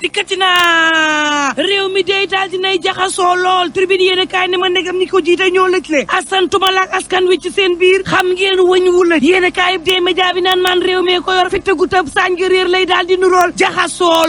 dikkati naa réew mi dey daal dinay jaxasoo lool tribune yéen a kaay ne ma ndegam ñi ko jiite ñoo lëkkale asantuma laak askan wi ci seen biir xam ngeen wëñ wula yéen a kaay dee média bi naan man réew mi ko yor fi tëggu tëb sànj réer lay daal di nurool jaxasoo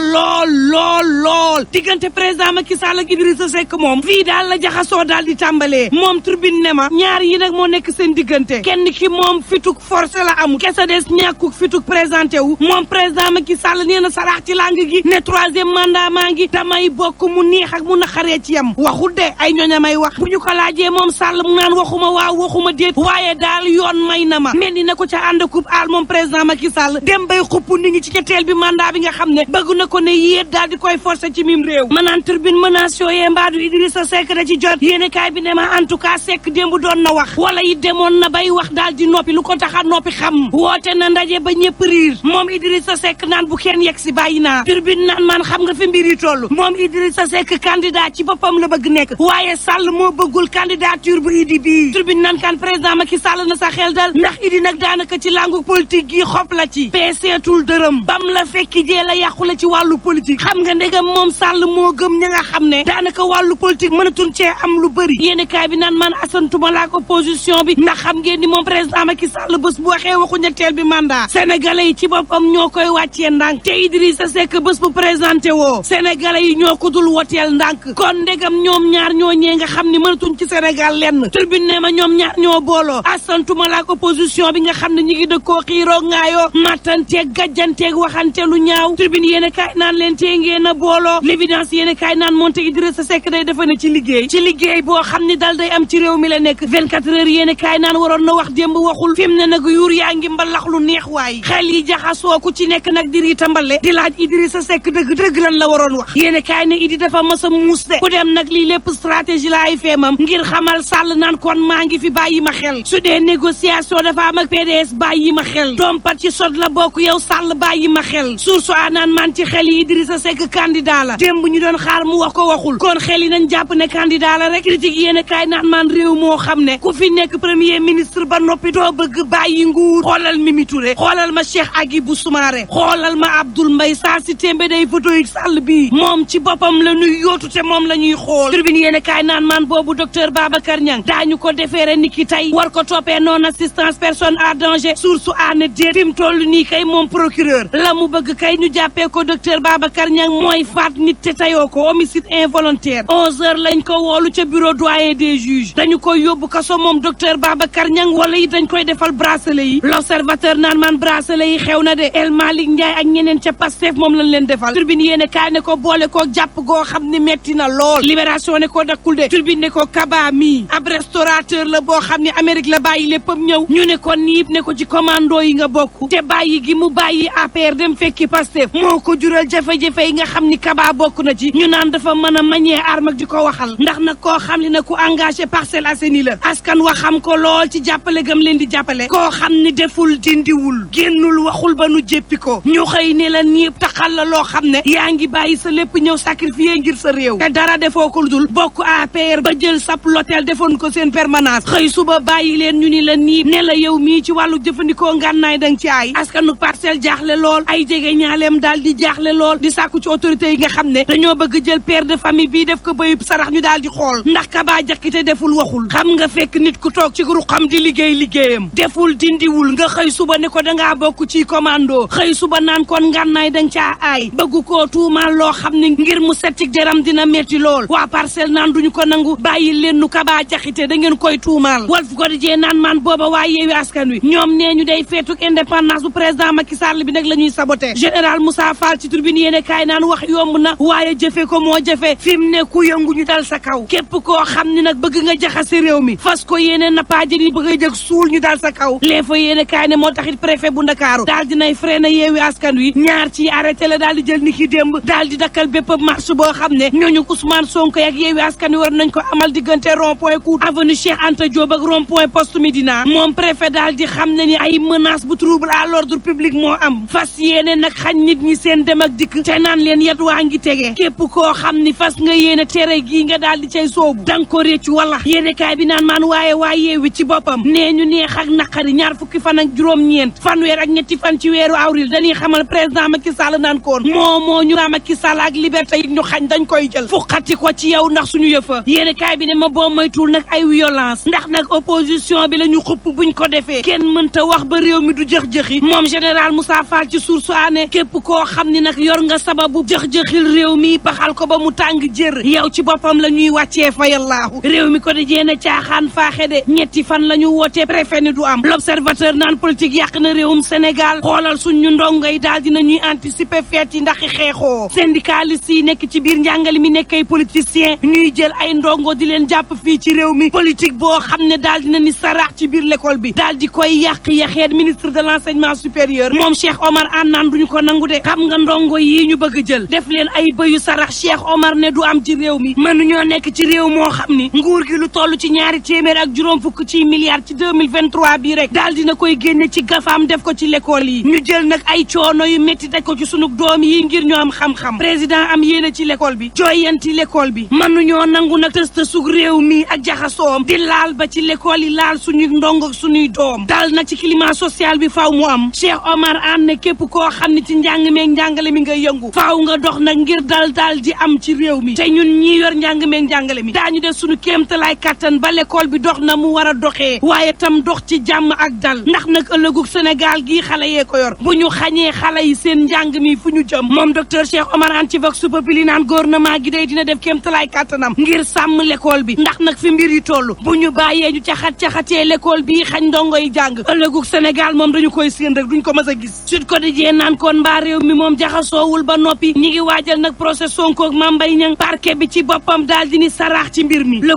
lool diggante président Macky Sall ak Idrissa Seck moom fii daal la jaxasoo daal di tàmbalee moom tribune ne ma ñaar yi nag moo nekk seen diggante kenn ki moom fituk forcé la amul kesa des ñàkkuk fituk présenté wu moom président Macky Sall nee na saraax ci lang gi ne troisième mandat maa ngi damay bokk mu neex ak mu naqaree ci yam waxul de ay ñooña may wax bu ñu ko laajee moom Sall mu naan waxuma waaw waxuma déet waaye daal yoon may na ma mel ni na ko ca ànd coupe al moom président Macky Sall dem bay xupp nit ñi ci ñetteel bi mandat bi nga xam ne bëgg na ko ne yéet daal di koy forcé ci mim réew manaan turbine menace yooyee mbaadu Idrissa Seck da ci jot yéene kaay bi ne ma en tout cas Seck démb doon na wax wala it demoon na bay wax daal di noppi lu ko taxa noppi xam woote na ndaje ba ñëpp riir moom Idrissa Seck naan bu kenn yegg si bàyyi naa turbine naan man xam nga fi mbir yi toll moom Idrissa Seck candidat ci boppam la bëgg nekk waaye Sall moo bëggul candidature bu Idi bii turbine naan kan président Macky Sall na sa xel dal ndax Idi nag daanaka ci langu politique gi xob la ci peeseetul dërëm bam la fekki jee la yàqu la ci wàllu politique xam nga ndegam moom Sall moo gëm ña nga xam ne daanaka wàllu politique mënatun cee am lu bëri yéeni kaay bi naan man asantuma laak opposition bi ndax xam ngeen ni moom président Macky Sall bés bu waxee waxu ñetteel bi mandat sénégalais yi ci boppam ñoo koy wàccee ndànk te Idrissa Seck bés bu présenté woo sénégalais yi ñoo ko dul woteel ndànk kon ndegam ñoom ñaar ñoo ñee nga xam ni mënatuñ ci Sénégal lenn tribune ne ma ñoom ñaar ñoo booloo asantuma laak opposition bi nga xam ne ñi ngi dëkkoo xiiroo ngaayoo mattanteeg gàjjanteeg waxante lu ñaaw tribune yéen a kaay naan leen tee ngeen a booloo l'évidence yéen a kaay naan moonte Idrissa Seck day defe ne ci liggéey boo xam ni dal day am ci réew mi la nekk 24 heures yéen a kaay naan waroon na wax démb waxul fi mu ne nag yuur yaa ngi mbalax lu neex waay xel yi jaxasoo ku ci nekk nag di riita mbale di laaj Idrissa Seck dëgg lan la waroon wax yéen a kaay ne Idi dafa mës a muus de ku dem nag lii lépp stratégie la ay feemam ngir xamal Sall naan kon maa ngi fi bàyyi ma xel su dee négociation dafa am ak PDS bàyyi ma xel dompat ci sot la bokk yow Sall bàyyi ma xel source a naan man ci xel yi Idrissa Seck candidat la démb ñu doon xaar mu wax ko waxul kon xel yi nañ jàpp ne candidat la rek critique yéen a kaay naan man réew moo xam ne ku fi nekk premier ministre ba noppi doo bëgg bàyyi nguur xoolal Mimi Touré xoolal ma Cheikh Agibou Soumaré xoolal ma Abdoul Mbaye saa si témbe day photo yi Sall bii moom ci boppam la ñuy yootu te moom la ñuy xool turbine yéen a kaay naan man boobu docteur Babacar Niang daañu ko defeere niki tey war ko toppee non assistance personne à danger source aane déet fi mu toll nii kay moom procureur la mu bëgg kay ñu jàppee ko docteur Babacar Niang mooy faat nit te tayoo ko homicide involontaire 11h lañ ko woolu ca bureau doyen des juges dañu koy yóbbu kaso moom docteur Babacar Niang wala it dañ koy defal bracelet yi l'observateur naan man bracelet yi xew na de El Malick Ndiaye ak ñeneen ca Pastef moom lañ leen defal turbine yéene kaay ne ko boole koo jàpp goo xam ne metti na lool libération ne ko dakkul de turbine ne ko Kaba mi ab restaurateur la boo xam ne Amérique la bàyyi léppam ñëw ñu ne ko niib ne ko ci commando yi nga bokk te bàyyi gi mu bàyyi APR dem fekki Pastef moo ko jural jafe-jafe yi nga xam ni Kaba bokk na ci ñu naan dafa mën a manier arme ak di ko waxal ndax nag koo xam ne na ku engagé Parcelles Assainies la askan wa xam ko lool ci jàppale gam leen di jàppale koo xam ne deful dindiwul génnul waxul ba nu jéppi ko ñu xëy ne la niib taxal la loo xam ne yaa ngi bàyyi sa lépp ñëw sacrifier ngir sa réew te dara defoo ko dul bokk APR ba jël sap l'hôtel defoon ko seen permanence xëy suba bàyyi leen ñu ni la niib ne la yow mii ci wàllu jëfandikoo ngànnaay dang ci ay askanu Parcelles jaaxle lool ay jege ñaaleem daal di jaaxle lool di sàkku ci autorités yi nga xam ne dañoo bëgg jël père de famille bii def ko bayub sarax ñu daal di xool ndax Kaba jakkite deful waxul xam nga fekk nit ku toog ci ru xam di liggéeyam deful dindiwul nga xëy suba ne ko dangaa bokk ci commando xëy suba naan kon ngànnaay dang caa aay bëgg koo tuumaal loo xam ne ngir mu set ci deram dina metti lool waa Parcelles naan duñu ko nangu bàyyi leen nu Kaba jaxite da ngeen koy tuumaal Walf Quotidien naan man booba waa Yewwi Askan Wi ñoom nee ñu day feetuk indépendance bu président Macky Sall bi nag la ñuy saboté général Moussa Fall ci tribune yéene kaay naan wax yomb na waaye jëfe ko moo jafe fi mu ne ku yëngu ñu dal sa kaw képp koo xam ni nag bëgg nga jaxase réew mi fas ko yéene nappaaje ni bëgg a jëg suul ñu dal sa kaw les fa yéene kaay ne moo taxit préfet bu Ndakaaru daal dinay freiné Yewwi Askan Wi ñaar ci arrêté la daal di jël ni ki démb daal di dakkal bépp marche boo xam ne ñooñu Ousmane Sonko ak Yewwi Askan Wi war nañ ko amal diggante rond point Cour avenue Cheikh Anta Diop ak rond point poste Médina moom préfet daal di xam ne ni ay menace bu trouble à l'ordre public moo am fas yéene nag xañ nit ñi seen dem ak dikk te naan leen yat waa ngi tege képp koo xam ni fas nga yéene tere gii nga daal di cay soobu danga ko réccu wala yéene kaay bi naan maan waaye Yewwi ci boppam nee ñu neex ak naqari ñaar fukki fan ak juróom-ñeent fanweer ak ñetti fan ci weeru avril dañuy xamal président Macky Sall naan koon moo ñu Macky Sall ak liberté yi ñu xañ dañ koy jël fuqati ko ci yow ndax suñu yëfa yéene kaay bi ne ma boo moytuwul nag ay violence ndax nag opposition bi la ñu xupp buñ ko defee kenn mënta wax ba réew mi du jëx-jëxi moom général Moussa Fall ci Source A ne képp koo xam ni nag yor nga sababu jëx-jëxil réew mi baxal ko ba mu tàng jër yow ci boppam la ñuy wàccee fa yàllaahu réew mi ko dajee na caaxaan faaxe de ñetti fan la ñu wootee préfet ni du am l'observateur naan politique yàq na réewum Sénégal xoolal suñu ndongo yi daal dina ñuy anticiper feet yi ndax xeexoo syndicaliste yi nekk ci biir njàngale mi nekk ay politicien ñuy jël ay ndongo di leen jàpp fii ci réew mi politique boo xam ne daal dina ni saraax ci biir l'école bi daal di koy yaxeet ministre de l'enseignement supérieur moom Cheikh Omar Anne naan duñu ko nangu de xam nga ndongo yi ñu bëgg jël def leen ay bëyu sarax Cheikh Omar ne du am ci réew mi mënuñoo nekk ci réew moo xam ni nguur gi lu toll ci ñaari téeméer ak juróom fukk ci milliards ci 2023 bii rek daal dina koy génne ci gafaam def ko ci l'école yi ñu jël nag ay coono yu métti daj ko ci sunu doom yi ngir ñu am xam-xam président am yéene ci l'école bi jooyanti l'école bi mënuñoo nangu nag tësta sug réew mi ak jaxasoom di laal ba ci l'école yi laal suñuy ndongo suñuy doom dal nag ci climat social bi faaw mu am Cheikh Omar Anne ne képp koo xam ne ci njàng meeg njàngale mi ngay yëngu faaw nga dox nag ngir dal di am ci réew mi te ñun ñii yor njàng meeg njàngale mi daañu def suñu kéemtalaay kàttan ba l'école bi dox na mu war a doxee waaye tam dox ci jàmm ak dal ndax nag ëllëgu Sénégal gii xale yee ko yor bu ñu xañee xale yi seen njàng mi fu ñu jëm moom docteur Cheikh Omar Anne ci Vox Populi naan gouvernement gi day dina def kéemtalaay kàttanam ngir sàmm l'école bi ndax nag fi mbir yi toll bu ñu bàyyee ñu caxatee l'école bi xañ ndongo yi jàng ëllëgu Sénégal moom dañu koy séen rek duñ ko mës a gis Sud Quotidien naan kon mbaa réew mi moom jaxasoowul ba noppi ñi ngi waajal nag procès Sonko ak Mame Mbaye Niang parquet bi ci boppam daal di ni saraax ci mbir mi Le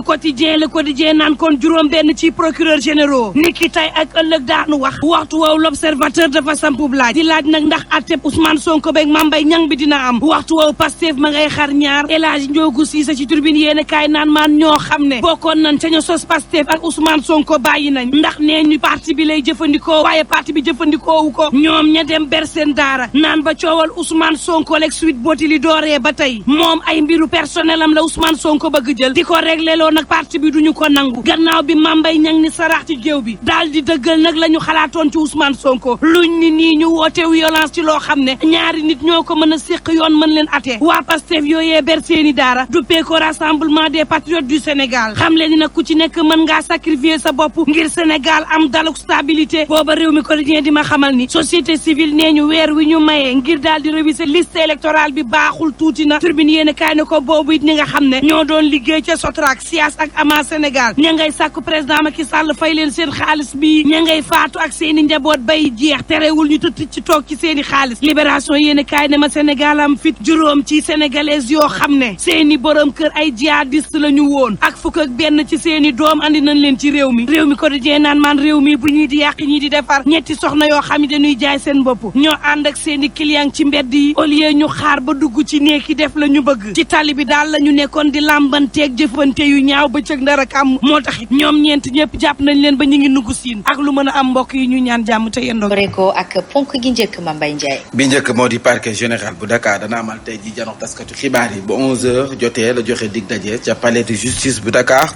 Quotidien naan kon juróom benn ci procureur généraux ni ki tey ak ëllëg daanu wax waxtu woowu l'Observateur dafa sampub laaj di laaj nag ndax atteb Ousmane Sonko beeg Mame Mbaye Niang bi dina am waxtu woowu Pastef ma ngay xar ñaar El Hadji Ndiogou Cissé ci Tribune yéen kaay naan maan ñoo xam ne bokkoon nañ ca ña sos Pastef ak Ousmane Sonko bàyyi nañ ndax nee ñu parti bi lay jëfandikoo waaye parti bi jëfandikoowu ko ñoom ña dem ber seen daara naan ba coowal Ousmane Sonko leeg suite booti li dooree ba tey moom ay mbiru personnel am la Ousmane Sonko bëgg jël di ko réglé loo nag parti bi duñu ko nangu gannaaw bi Mame Mbaye Niang ni sarax ci géew bi daal di dëggal nag la ñu xalaatoon ci Ousmane Sonko luñ ni nii ñu woote violence ci loo xam ne ñaari nit ñoo ko mën a séq yoon mën leen ate waa Pastef yooyee ber seeni daara duppee ko Rassemblement des Patriotes du Sénégal xam leen ni nag ku ci nekk mën ngaa sacrifier sa bopp ngir Sénégal am daluk stabilité booba réew mi quotidien di ma xamal ni société civile nee ñu weer wi ñu mayee ngir daal di réviser liste électorale bi baaxul tuuti na Tribune yéen kaay ne ko boobu it ñi nga xam ne ñoo doon liggéey ca Sotrac SIAS ak AMA Sénégal ña ngay sàkku président Macky Sall fay leen seen xaalis bi ña ngay faatu ak seeni njaboot bay jeex terewul ñu tëtt ci toog ci seeni xaalis Libération yéen kaay ne ma Sénégal am fit juróom ci sénégalaises yoo xam ne seeni borom kër ay jihadiste la ñu woon ak fukk ak benn ci seeni doom andi nañ leen ci réew mi quotidien naan man réew mi bu ñuy di yàq ñii di defar ñetti soxna yoo xam ne dañuy jaay seen bopp ñoo ànd ak seeni client ci mbedd yi au lieu ñu xaar ba dugg ci néeki def la ñu bëgg ci tali bi daal la ñu nekkoon di làmbanteeg jëfante yu ñaaw bëccëg ndara kam moo taxit ñoom ñeent ñëpp jàpp nañ leen ba ñu ngi nugg siin ak lu mën a am mbokk yi ñu ñaan jàmm te yendoo reko ak ponk gi njëkk Mame Mbaye Ndiaye bi njëkk moo di parquet général bu Dakar dana amal tey ji janox taskatu xibaar yi ba 11h jotee la joxe dig daje ca palais de justice bu Dakar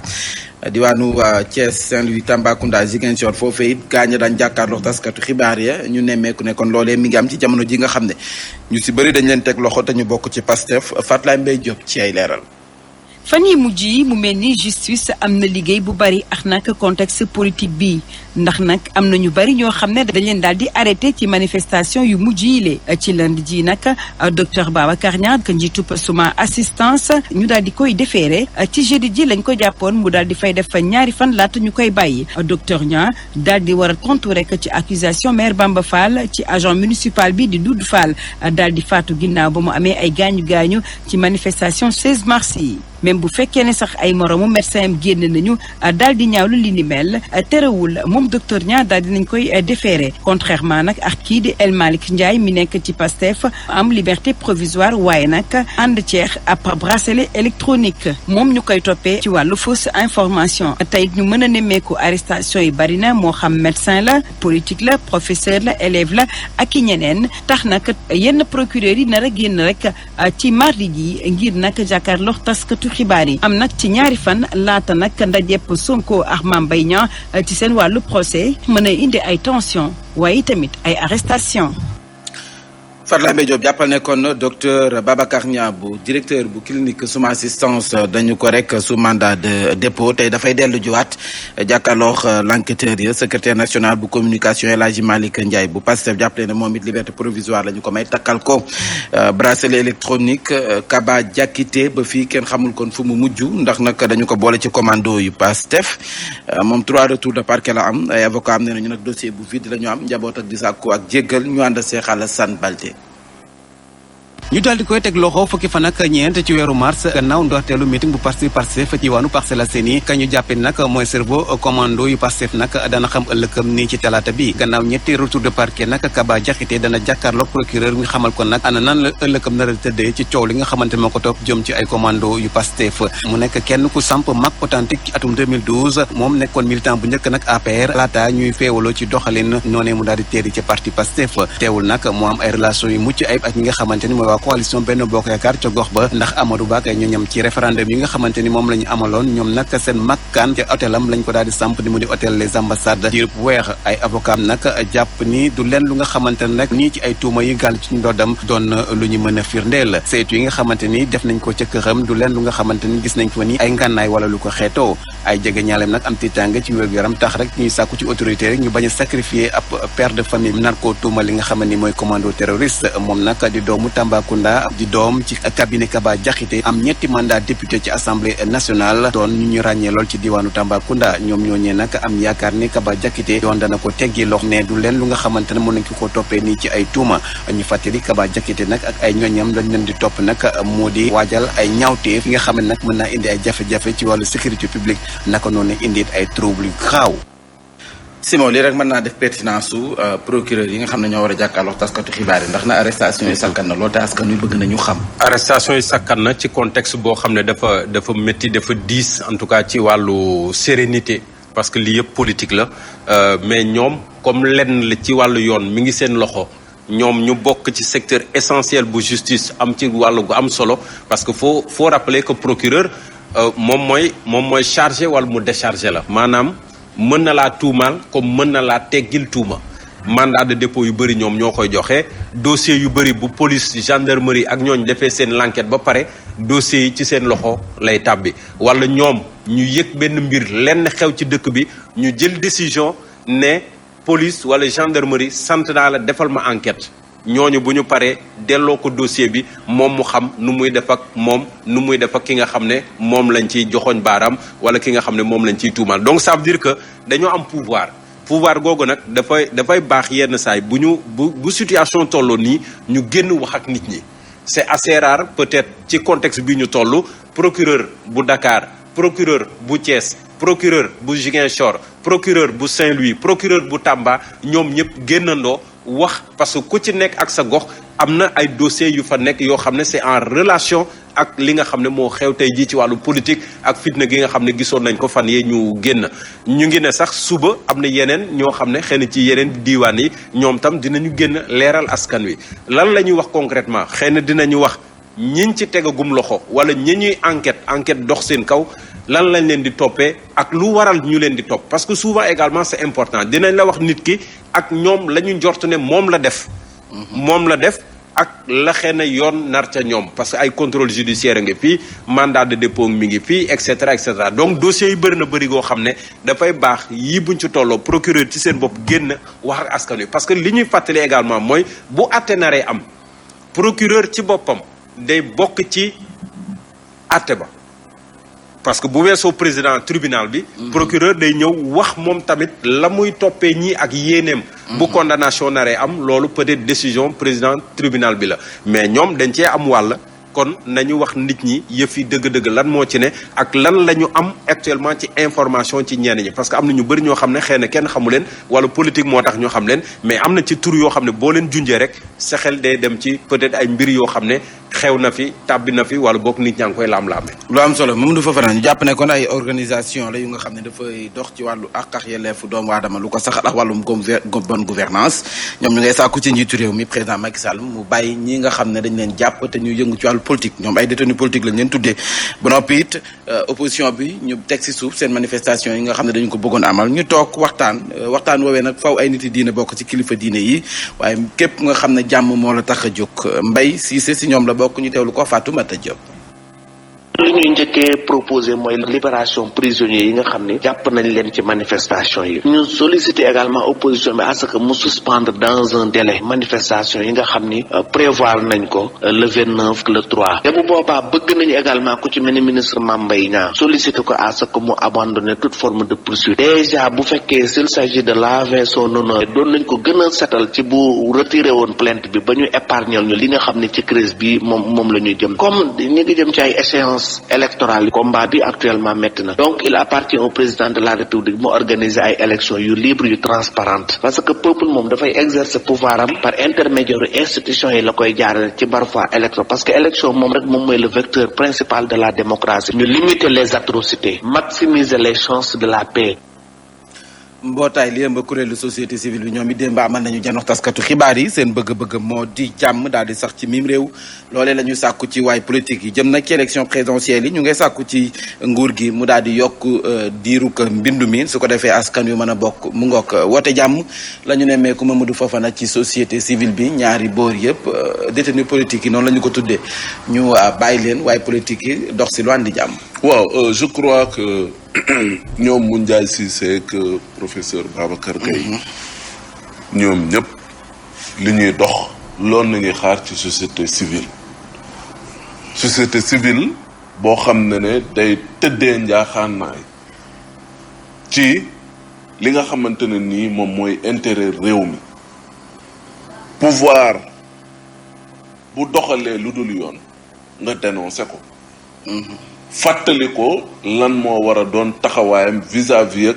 diwaanu Thiès Saint-Louis Tambacounda Ziguinchor foofee it gaañ daan jàkkaarloo taskatu xibaar ya ñu nemmeeku ne kon loolee mi ngi am ci jamono ji nga xam ne ñu si bëri dañ leen teg loxo te ñu bokk ci Pastef Fatlaye Mbaye Diop ci ay leeral. fan yi mujj yi mu mel ni justice am na liggéey bu bari ak nag contexte politique bi ndax nag am na ñu bari ñoo xam ne dañ leen daal di arrêté ci manifestation yu mujj yi le ci lundi ji nag docteur Babacar Niang njiitu suma assistance ñu daal di koy déféré ci jeudi ji lañ ko jàppoon mu daal di fay def ñaari fan laata ñu koy bàyyi docteur Niang daal di war a tontu rek ci accusation maire Bamba Fall ci agent municipal bi di Doudou Fall daal di faatu ginnaaw ba mu amee ay gaañu ci manifestation 16 mars yi. même bu fekkee ne sax ay moromu médecin am génn nañu daal di ñaawlu li ni mel terewul moom docteur Niang daal di nañ koy déféré contrairement nag ak kii di El Malick Ndiaye mi nekk ci Pastef am liberté provisoire waaye nag ànd ceex ab bracelet électronique moom ñu koy toppee ci wàllu fausse information tey ñu mën a nemmeeku arrestation yi bari na moo xam médecin la politique la professeur la élève la ak i ñeneen tax nag yenn procureur yi nar a génn rek ci mardi gi ngir nag jàkkaarloo taskatu xibaar yi am nag ci ñaari fan laata nag ndajepp Sonko ak Mame Mbaye Niang ci seen wàllu procès mën a indi ay tension waaye tamit ay arrestation Fatlambe Diop jàppal ne kon docteur Babacar Niang bu directeur bu clinique Suma Assistance dañu ko rek sous mandat de dépôt tey dafay dellu jiwaat jàkkaarloo l'enquêteur ya secrétaire national bu communication El Hadji Malick Ndiaye bu Pastef jàppale ne moom it liberté provisoire la ñu ko may takkal ko bracelet électronique Kaba Diakité ba fii kenn xamul kon fu mu mujj ndax nag dañu ko boole ci commando yu Pastef moom 3 retours de parquet la am ay avocat am ne nañu nag dossier bu vide la ñu am njaboot ak di sàkku ak jéggal ñu ànd seexal San Balde. ñu daal di koy teg loxo fukki fan ak ñeent ci weeru mars gannaaw ndorteelu meeting bu Pastef ci waanu Parcelles Assainies ka ñu jàppe nag mooy cerveau commando yu Pastef nag dana xam ëllëgam nii ci talaata bi gannaaw ñetti retour de parquet nag Kaba Diakité dana jàkkaarloog procureur nga xamal ko nag ana nan la ëllëgam nar a tëddee ci coow li nga xamante moo ko topp jëm ci ay commando yu Pastef mu nekk kenn ku samp mag authentique ci atum 2012 moom nekkoon militant bu njëkk nag APR laata ñuy feewaloo ci doxalin noonee mu daal di teeri ci parti Pastef teewul nag moo am ay relation yu mucc ayib ak ñi nga xamante ni mooy coalition Benno Bokk Yaakaar ca gox ba ndax Amadou Ba ak ñooñam ci référendum yi nga xamante ni moom la ñu amaloon ñoom nag seen makkaan ca hôtelam lañ ko daal di samp di mu di hôtel Les Ambassades diirub weer ay avocat nag jàpp ni du leen lu nga xamante ne rek nii ci ay tuuma yi gàll ci ndoddam doon lu ñu mën a firndeel saytu yi nga xamante ni def nañ ko ca këram du leen lu nga xamante ni gis nañ ko ni ay ngànnaay wala lu ko xeetoo ay jege ñaaleem nag am tiitaange ci wér-gu-yaram tax rek ñuy sàkku ci autorité rek ñu bañ a sacrifier ab père de famille nar koo tuuma li nga xamante ni mooy commando terroriste moom nag di doomu Tambacounda di doom ci cabinet Kaba Diakité am ñetti mandat député ci assemblée nationale doon ñu ràññee lool ci diwaanu Tambacounda ñoom ñooñee nag am yaakaar ni Kaba Diakité doon dana ko teggi lox ne du leen lu nga xamante ne mën nañ ko toppee nii ci ay tuuma ñu fàttali Kaba Diakité nag ak ay ñooñam lañ leen di topp nag moo di waajal ay ñaawteef yi nga xam ne nag mën naa indi ay jafe-jafe ci wàllu sécurité publique naka noonu indi ay trouble yu xaaw. Simon lii rek mën naa def pertinence su procureur yi nga xam ne ñoo war a jàkkaarloo taskatu xibaar yi ndax na arrestation yi sakkan na loolu te askan wi bëgg nañu xam. arrestation yi sakkan na ci contexte boo xam ne dafa métti dafa diis en tout cas ci wàllu sérénité parce que lii yëpp politique la mais ñoom comme lenn la ci wàllu yoon mi ngi seen loxo ñoom ñu bokk ci secteur essentiel bu justice am ci wàllu gu am solo parce que faut rappeler que procureur moom mooy chargé wala mu déchargé la maanaam. mën na laa tuumaal comme mën na laa teggil tuuma mandat de dépôt yu bëri ñoom ñoo koy joxe dossier yu bëri bu police gendarmerie ak ñooñ defee seen l'enquête ba pare dossiers yi ci seen loxo lay tàbbi wala ñoom ñu yëg benn mbir lenn xew ci dëkk bi ñu jël décision ne police wala gendarmerie sant naa la defal ma enquête ñooñu bu ñu paree delloo ko dossier bi moom mu xam nu muy def ak moom nu muy def ak ki nga xam ne moom lañ ciy joxoñ baaraam wala ki nga xam ne moom lañ ciy tuumaal donc ça veut dire que dañoo am pouvoir googu nag dafay baax yenn saay bu situation tolloo nii ñu génn wax ak nit ñi c'est assez rare peut-être ci contexte bi ñu toll procureur bu Dakar procureur bu Thiès procureur bu Ziguinchor procureur bu Saint-Louis procureur bu Tamba ñoom ñëpp génnandoo wax parce que ku ci nekk ak sa gox am na ay dossiers yu fa nekk yoo xam ne c'est en relation ak li nga xam ne moo xew tey jii ci wàllu politique ak fitna gi nga xam ne gisoon nañ ko fan yee ñu génn ñu ngi ne sax suba am na yeneen ñoo xam ne xëy na ci yeneen diiwaan yi ñoom tam dinañu génn leeral askan wi lan la ñuy wax concrètement xëy na dinañu wax ñiñ ci tegagum loxo wala ñi ñuy enquête dox seen kaw lan lañ leen di toppee ak lu waral ñu leen di topp parce que souvent également c'est important dinañ la wax nit ki ak ñoom la ñu njort ne moom la def ak la xëy na yoon nar ca ñoom parce que ay contrôle judiciaire a ngi fii mandat de dépôt mi ngi fii et cetera donc dossiers yi bëri na bëri goo xam ne dafay baax yii buñ ci tolloo procureur ci seen bopp génn wax ak askan wi parce que li ñuy fàttali également mooy bu àtte naree am procureur ci boppam day bokk ci àtte ba parce que bu weesoo président tribunal bi procureur day ñëw wax moom tamit la muy toppee ñii ak yéeneem bu condamnation naree am loolu peut-être décision président tribunal bi la mais ñoom dañ cee am wàll kon nañu wax nit ñi yëf yi dëgg-dëgg lan moo ci ne ak lan la ñu am actuellement ci information ci ñenn ñi parce que am na ñu bëri ñoo xam ne xëy na kenn xamu leen wala politique moo tax ñoo xam leen mais am na ci tur yoo xam ne boo leen junjee rek sa xel day dem ci peut-être ay mbir yoo xam ne xew na fi tàbbi na fi wala boog nit ñaa ngi koy laam-laame. lu am solo Mamadou Fofana ñu jàpp ne kon ay organisation la yu nga xam ne dafay dox ci wàllu àq ak yelleefu doomu aadama lu ko saxal ak wàllum bonne gouvernance ñoom ñu ngay sàkku ci njiitu réew mi président Macky Sall mu bàyyi ñi nga xam ne dañ leen jàpp te ñu yëngu ci wàllu politique ñoom ay détenus politique lañ leen tuddee ba noppi it opposition bi ñu teg si suuf seen manifestation yi nga xam ne dañu ko bëggoon amal ñu toog waxtaan woowee nag faw ay nit yi diine bokk ci kilifa diine yi waaye képp nga xam ne jàmm moo la tax a jóg Mbaye Cissé si ñoom la bokk ñu teewlu ko Fatoumata Diop. li ñuy njëkkee proposé mooy libération prisonniers yi nga xam ni jàpp nañ leen ci manifestation yi ñu solliciter également opposition bi à ce que mu suspendre dans un délai manifestation yi nga xam ni prévoir nañ ko le 29 le 3 te bu boobaa bëgg nañu également ku ci mel ni ministre Mame Mbaye Niang solliciter ko à ce que mu abandonner toute forme de poursuite déjà bu fekkee s'il s'agit de laver son honneur doon nañ ko gën a setal ci bu retiré woon plainte bi ba ñu épargnel ñu li nga xam ni ci crise bi moom la ñuy jëm comme ñu ngi jëm ci ay échéances électorale combat bi actuellement métti na donc il appartient au président de la république mu organiser ay élections yu libre yu transparente parce que peuple moom dafay exercer pouvoir am par intermédiaire institutions yi la koy jaarale ci parfois élection parce que élection moom rek moom mooy le vecteur principal de la démocratie ñu limiter les atrocités maximiser les chances de la paix. mbootaay li ëmb kuréelu société civile bi ñoom it démb amal nañu janox taskatu xibaar yi seen bëgg-bëgg moo di jàmm daal di sax ci mim réew loolee la ñu sàkku ci waay politique yi jëm nag ci élection présidentielle yi ñu ngay sàkku ci nguur gi mu daal di yokk diirug mbindu mi su ko defee askan yu mën a bokk mu ngoog woote jàmm la ñu nemmeeku Mamadou Fofana ci société civile bi ñaari boor yëpp détenu politique yi noonu la ñu ko tuddee ñu bàyyi leen waay politique yi dox si lu andi jàmm. waaw je crois que ñoom Moundiaye Cissé ak professeur Babacar Gueye ñoom ñëpp li ñuy dox loolu nañuy xaar ci société civile boo xam ne day tëddee njaaxaanaay ci li nga xamante ne nii moom mooy intérêt réew mi pouvoir bu doxalee lu dul yoon nga dénoncé ko fàttali ko lan moo war a doon taxawaayam vis-à-vis ak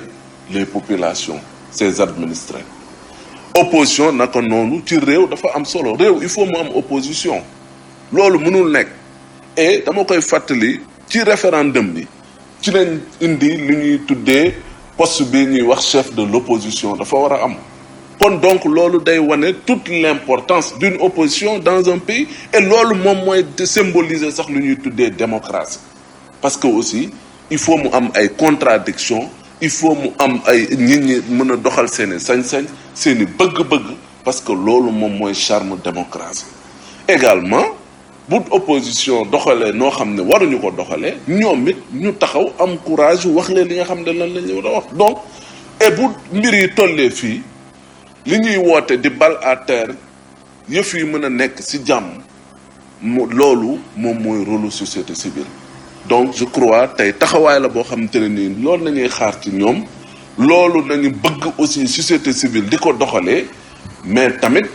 les populations ses administrés opposition naka noonu ci réew dafa am solo réew il faut mu am opposition loolu mënul nekk et dama koy fàttali ci référendum bi ci lañ indi li ñuy tuddee poste bi ñuy wax chef de l'opposition dafa war a am kon donc loolu day wane toute l'importance d'une opposition dans un pays et loolu moom mooy symboliser sax lu ñuy tuddee démocratie parce que aussi il faut mu am ay contradictions il faut mu am ay nit ñi mën a doxal seeni sañ-sañ seeni bëgg-bëgg parce que loolu moom mooy charme démocratie également bu opposition doxalee noo xam ne waruñu ko doxalee ñoom it ñu taxaw am courage wax leen li nga xam ne lan la ñu war a wax donc et bu mbir yi tollee fii li ñuy woote di bal à terre yëf yi mën a nekk ci jàmm loolu moom mooy rôle société civile donc je crois tey taxawaay la boo xamante ne nii loolu nañuy xaar ci ñoom loolu nañu bëgg aussi société civile di ko doxalee mais tamit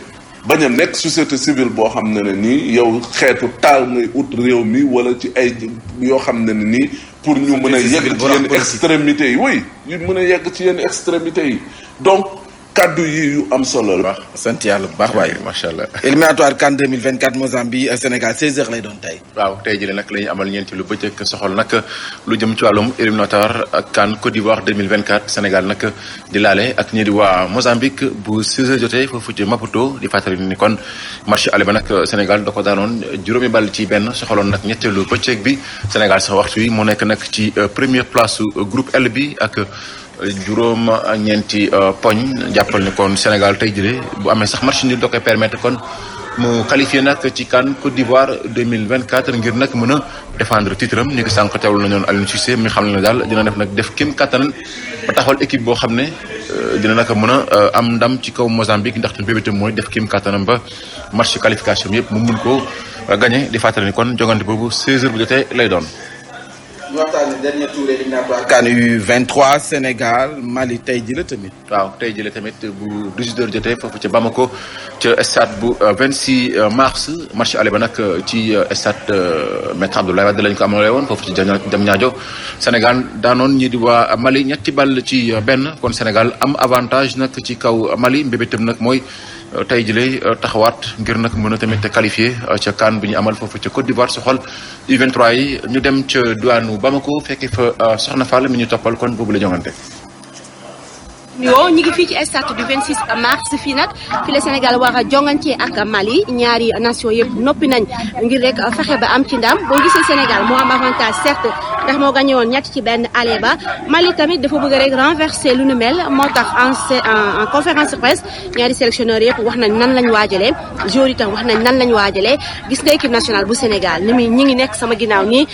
bañ a nekk société civile boo xam ne nii yow xeetu taal ngay ut réew mi wala ci ay yoo xam ne nii pour ñu mën a yegg ci yenn extrémités yi oui ñu mën a yegg ci yenn extrémités yi donc kaddu yi yu am solo la. sant yàlla bu baax waaye macha allah. éliminatoire CAN 2024 Mozambique Sénégal 16h lay doon tey. waaw tey jii nag la ñuy amal ñeenti lu bëccëg soxal nag lu jëm ci wàllum éliminatoire ak CAN Côte d'Ivoire 2024 Sénégal nag di laale ak ñii di waa Mozambique bu 16h jotee foofu ci Maputo di fàttali ni kon match aller ba nag Sénégal da ko daanoon juróomi ball ci benn soxaloon nag ñetteelu bëccëg bi Sénégal sax waxtu wi mu nekk nag ci première place su groupe L bi ak. juróom ñeenti poñ jàppal ni kon Sénégal tey jëlee bu amee sax match nul da koy permettre kon mu qualifié nag ci CAN Côte d'Ivoire 2024 ngir nag mën a défendre titre am ñu ngi sànq teewlu nañu Aliou Cissé mi xam ne daal dina def nag def kéem kattan ba taxawal équipe boo xam ne dina nag mën a am ndam ci kaw Mozambique ndaxte bébétam mooy def kéem kattanam ba match qualification bi yëpp mu mun koo gagné di fàttali ni kon jogante boobu 16h bu jotee lay doon. ñu waxtaanee dernier tour éliminatoire CAN U23 Sénégal Mali tey ji la tamit. waaw tey jii la tamit bu 18h jotee foofu ca Bamako ca stade bu 26 mars match aller ba nag ci stade Maître Abdoulaye Wade lañ ko amalee woon foofu ci Diamniadio Sénégal daanoon ñi di waa Mali ñetti ball ci benn kon Sénégal am avantage nag ci kaw Mali mbébétam nag mooy tey jii taxawaat ngir nag mën a tamit qualifié ca CAN bi ñu amal foofu ca Côte d'Ivoire su xool U23 yi ñu dem ca diwaanu Bamako fekkee fa Soxna Fall mi ñu toppal kon boobu la joŋante. ñu ngi fii ci stade du 26 mars fii nag fi la Sénégal war a jongante ak Mali ñaari nation yëpp noppi nañ ngir rek fexe ba am ci ndam boo gisee Sénégal moo am avantage certes ndax moo gagné woon ñett ci benn aller ba Mali tamit dafa bëgg rek renverser lu nu mel moo tax en conférence de presse ñaari sélectionneurs yëpp wax nañ nan lañ waajalee joueurs yi tam wax nañ nan lañ waajalee gis nga équipe nationale bu Sénégal ni muy ñi ngi nekk sama ginnaaw nii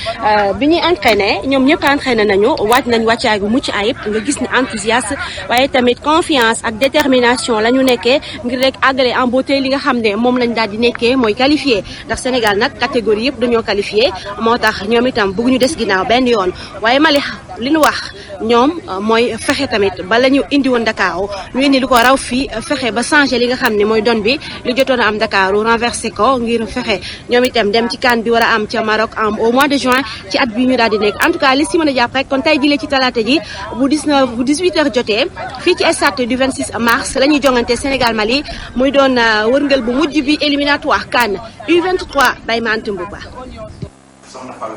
bi ñuy entraîné ñoom ñëpp entraîné nañu wàcc nañ wàccaay bu mucc ayib nga gis ne enthousiaste waaye tamit confiance ak détermination la ñu nekkee ngir rek àggale en beauté li nga xam ne moom lañ daal di nekkee mooy qualifié ndax Sénégal nag catégorie yëpp dañoo qualifié moo tax ñoom itam bëgguñu des ginnaaw benn yoon waaye Mali li ñu wax ñoom mooy fexe tamit ba la ñu indi woon Dakar ñu indi lu ko raw fii fexe ba changé li nga xam ne mooy don bi li jotoon a am Dakar renversé ko ngir fexe ñoom itam dem ci CAN bi war a am ca Maroc au mois de juin ci at bi ñu daal di nekk en tout cas li si mën a jàpp rek kon tey jii ci talaata ji bu 18h jotee fii ci stade du 26 mars la ñuy jongante Sénégal Mali muy doon wërngël bu mujj bi éliminatoire CAN U23 Baye Mante Mbouba.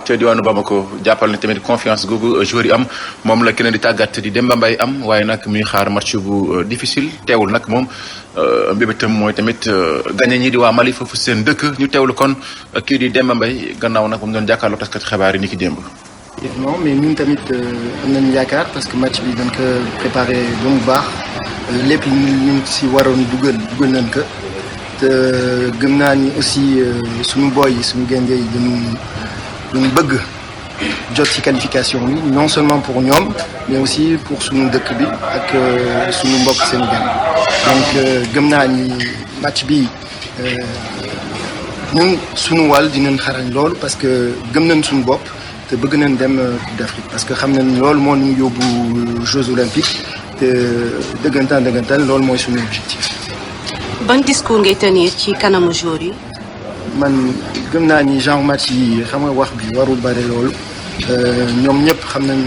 ca diwaanu Bamako jàppal ne tamit confiance googu joueur yi am moom la keneen di tàggat di Demba Mbaye am waaye nag muy xaar match bu difficile teewul nag moom mbébétam mooy tamit gagné ñi di waa Mali foofu seen dëkk ñu teewlu kon kii di Demba Mbaye gannaaw nag moom doon jàkkaarloo taskat xibaar yi ni ki démb. effectivement mais ñun tamit am nañu yaakaar parce que match bi dañ ko préparé ba mu baax lépp ñu si waroon dugal nañ ko te gëm naa ni aussi suñu boy yi suñu gaynde yi dañu bëgg jot ci qualification bi non seulement pour ñoom mais aussi pour suñu dëkk bi ak suñu mbokk Sénégal donc gëm naa ni match bi ñun suñu wàll dinañ xarañ loolu parce que gëm nañ suñu bopp te bëgg nañ dem Coupe d'Afrique parce que xam nañ loolu moo ñu yóbbu Jeux olympiques te dëggantaan loolu mooy suñu objectif. ban discours ngay tenir ci kanamu joueurs yi. man gëm naa ni genre match yi xam nga wax bi warul bare loolu ñoom ñëpp xam nañ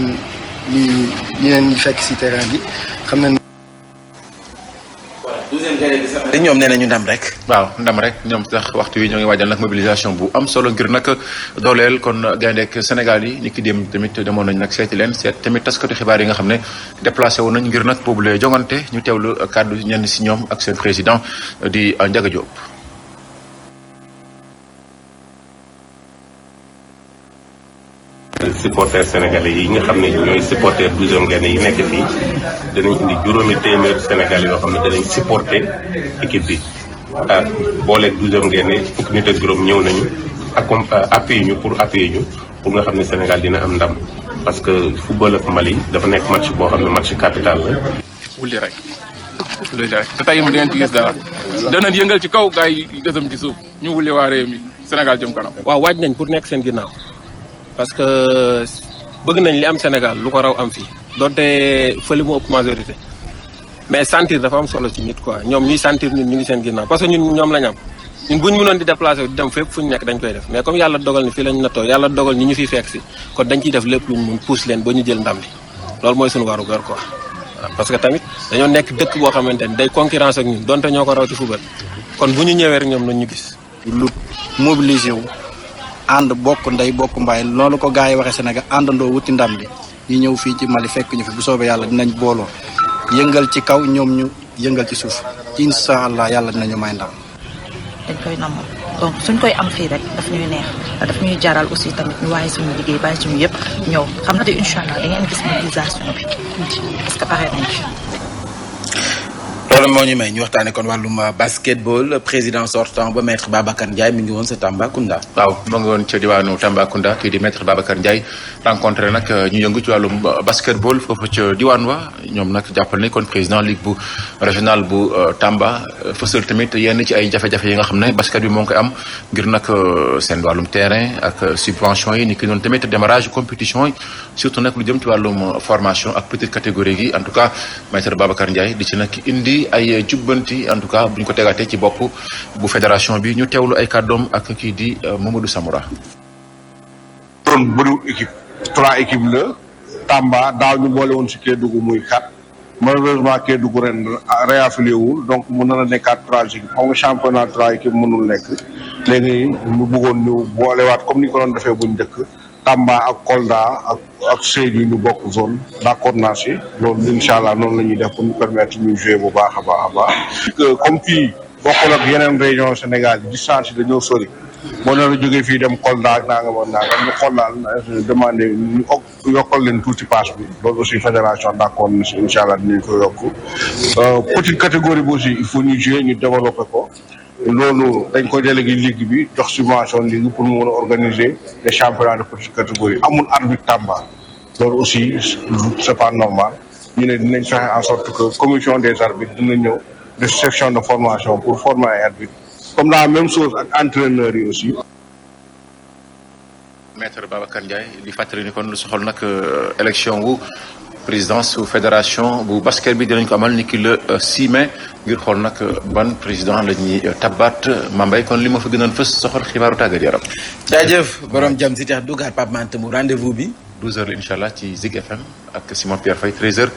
li leen di fekk ci terrain bi xam nañ. ñoom nee nañu ndam rek. waaw ndam rek ñoom sax waxtu wi ñoo ngi waajal nag mobilisation bu am solo ngir nag dooleel kon gayndeek Sénégal yi ni ki dem tamit demoon nañ nag seeti leen seet tamit taskatu xibaar yi nga xam ne déplacé wu nañ ngir nag boobule jongante ñu teewlu kàddu ñenn si ñoom ak seen président di Ndiaga Diop. supporters sénégalais yi nga xam ne ñooy supporter 12e Gaïndé yi nekk fii danañ indi juróomi téeméer sénégalais yoo xam ne danañ supporter équipe bi booleeg 12e Gaïndé fukki nit ak juróom ñëw nañu appuyer ñu pour nga xam ne Sénégal dina am ndam parce que football ak Mali dafa nekk match boo xam ne match capital la. wuli rek te tey mu di ngeen ci gis dara danañ yëngal ci kaw gars yi gësam ci suuf ñu wuli waa réew mi Sénégal jëm kanam. waaw waaj nañ pour nekk seen ginnaaw. parce que bëgg nañ li am Sénégal lu ko raw am fii donte fële mu ëpp majorité mais sentir dafa am solo ci nit quoi ñoom ñuy sentir ñun ñu ngi seen ginnaaw parce que ñun ñoom lañ am ñun buñ mënoon di déplacer di dem fépp fu ñu nekk dañ koy def mais comme yàlla dogal ni fii lañ nattoo yàlla dogal ñi ñu fiy fekk si kon dañ ciy def lépp luñ mun pousse leen ba ñu jël ndam li loolu mooy suñu waru gar quoi parce que tamit dañoo nekk dëkk boo xamante ni day concurrence ak ñun donte ñoo ko raw ci football kon bu ñu ñëwee rek ñoom nañ ñu gis lu mobilisé wu ànd bokk ndey bokk mbaay loolu ko gars yi waxee Sénégal àndandoo wuti ndam li ñu ñëw fii ci Mali fekk ñu fi bu soobee yàlla dinañ booloo yëngal ci kaw ñoom ñu yëngal ci suuf incha allah yàlla dinañu may ndam. dañ koy namoon donc suñ koy am fii rek daf ñuy neex daf ñuy jaral aussi tamit ñu waaye suñu liggéey bàyyi suñu yëpp ñëw xam na te incha allah da ngeen gis mobilisation bi parce que pare nañ ci. loolu moo ñu may ñu waxtaanee kon wàllum basketball président sortant ba maître Babacar Ndiaye mi ngi woon sa Tambacounda. waaw moo ngi woon ca diwaanu Tambacounda kii di maître Babacar Ndiaye rencontré nag ñu yëngu ci wàllum basketball foofu ca diwaan wa ñoom nag jàppal ne kon président ligue bu régional bu Tamba fësal tamit yenn ci ay jafe-jafe yi nga xam ne basket bi moo ngi koy am ngir nag seen wàllum terrain ak subvention yi ni ki noonu tamit démarrage compétition yi surtout nag lu jëm ci wàllum formation ak petite catégorie yi en tout cas maître Babacar Ndiaye di ci nag indi ay jubbanti en tout cas bu ñu ko tegaatee ci bopp bu fédération bi ñu teewlu ay kàddoom ak kii di Mamadou Samoura. doon bëriwul équipe 3 équipes la Tamba daaw ñu boole woon si Kédougou muy 4 malheureusement Kédougou ren réaffilié wul donc mun na nekkaat 3 équipes xam nga championnat 3 équipes mënul nekk léegi ñu bëggoon ñu boolewaat comme ni ko doon defee bu njëkk Tamba ak Kolda ak Sédhiou ñu bokk zone d'accord naa si loolu incha allah noonu la ñuy def pour ñu permettre ñu jouer bu baax a baax. comme fii bokkul ak yeneen région Sénégal yi distance yi dañoo sori moo nar a jógee fii dem Kolda ak nangam ak nangam ñu xool daal demandé ñu yokkal leen tuuti passe bi loolu aussi fédération d'accord na si incha allah dinañ ko yokk. petite catégorie bi aussi il faut ñu jouer ñu développer ko. loolu dañ ko délégué ligue bi jox subvention ligue pour mu mën a organiser les championnats de petite catégorie amul arbitre Tamba loolu aussi c'est pas normal ñu ne dinañ fexe en sorte que commission des arbitres dina ñëw de section de formation pour former ay arbitres comme la même chose ak entraîneurs yi aussi. maître Babacar Ndiaye di fàttali ni kon lu soxal nag élection wu présidence su fédération bu basket bi dinañ ko amal ni ki le 6 mai ngir xool nag ban président la ñuy tabaat Mambay kon li ma fa gënoon fës soxal xibaaru tàggat yaram. jaajëf borom jam si teex dugaat Pape Mante mu rendez-vous bi. 12h incha allah ci Zig FM ak Simon Pierre Faye 13h.